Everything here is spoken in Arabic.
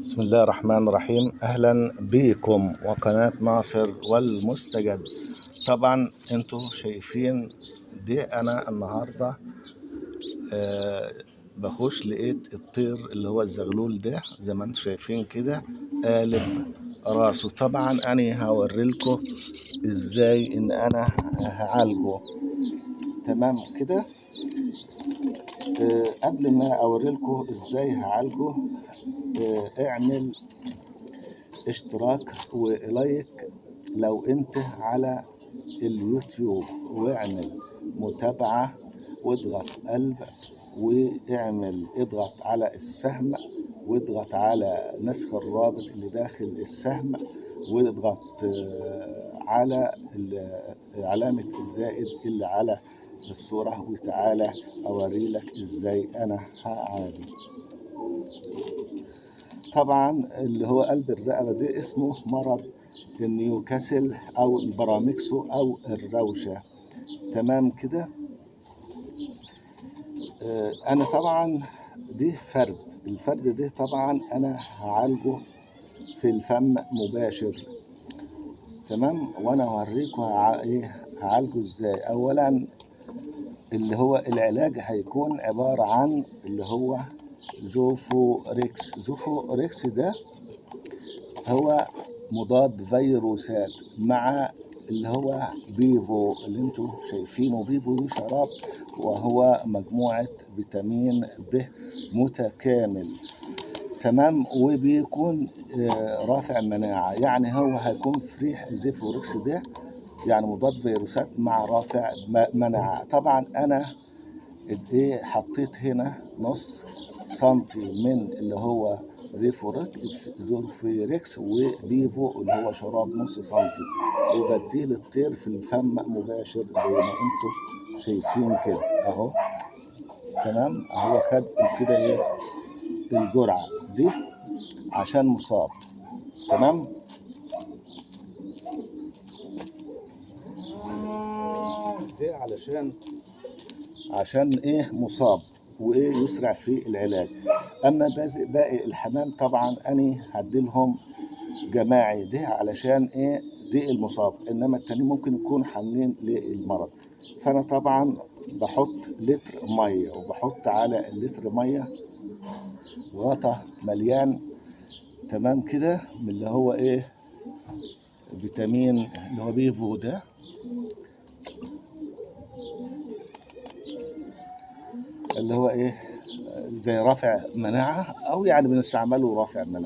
بسم الله الرحمن الرحيم. أهلا بكم وقناة ناصر والمستجد. طبعا انتوا شايفين دي أنا النهاردة بخش لقيت الطير اللي هو الزغلول ده زي ما انتوا شايفين كده قالب راسه. طبعا أنا هوريلكم ازاي ان انا هعالجه. تمام كده. قبل ما اوريلكم ازاي هعالجه اعمل اشتراك ولايك لو انت على اليوتيوب، واعمل متابعة واضغط قلب، اضغط على السهم، واضغط على نسخ الرابط اللي داخل السهم، واضغط على علامة الزائد اللي على الصورة، وتعالى اوريلك ازاي انا هعالج. طبعا اللي هو قلب الرقبة ده اسمه مرض نيوكاسل او البرامكسو او الروشة. تمام كده. انا طبعا دي الفرد ده طبعا انا هعالجه في الفم مباشر. تمام. وانا هوريكم هعالجه ازاي. اولا اللي هو العلاج هيكون عبارة عن اللي هو زوفوريكس ده هو مضاد فيروسات، مع اللي هو بيفو اللي انتوا شايفينه. بيفو ده شراب وهو مجموعة فيتامين ب متكامل. تمام. وبيكون رافع مناعة، يعني هو هيكون فريح زيفوركس ده يعني مضاد فيروسات مع رافع مناعة. طبعا انا حطيت هنا نص سنتي من اللي هو زوفيركس وبيفو اللي هو شراب نص سنتي، وبديه للطير في الفم مباشر زي ما انتم شايفين كده اهو. تمام. هو خد كده الجرعة دي عشان مصاب. تمام. دي عشان مصاب يسرع في العلاج. اما باقي الحمام طبعا انا هديلهم جماعي ده علشان دي المصاب، انما التاني ممكن يكون حاملين للمرض. فانا طبعا بحط لتر ميه، وبحط على اللتر ميه غطا مليان. تمام كده. من اللي هو فيتامين اللي هو بيفو ده، اللي هو زي رافع مناعة، او يعني بنستعمله رافع مناعة.